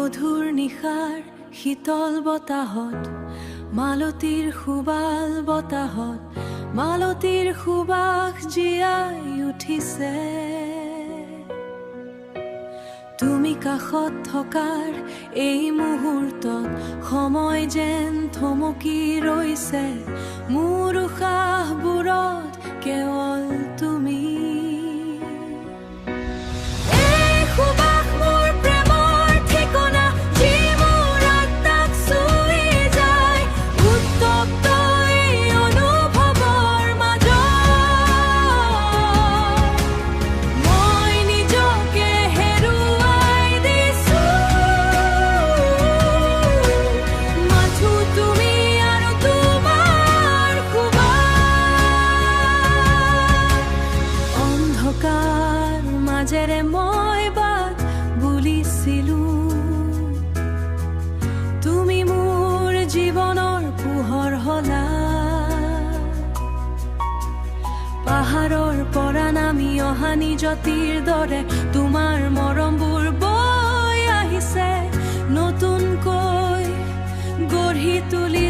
মধুৰ নিশাৰ শীতল বতাহত মালতীৰ সুবাল বতাহত মালতীৰ সুবাস জীয়াই উঠিছে তুমি কাষত থকাৰ এই মুহূৰ্তত সময় যেন থমকি ৰৈছে মোৰ উশাহবোৰত কেৱল তুমি মাজেৰে মই বাট বুলিছিলো তুমি মোৰ জীৱনৰ পোহৰ হলা পাহাৰৰ পৰা নামি অহা নিযতিৰ দৰে তোমাৰ মৰমবোৰ বৈ আহিছে নতুনকৈ গঢ়ি তুলি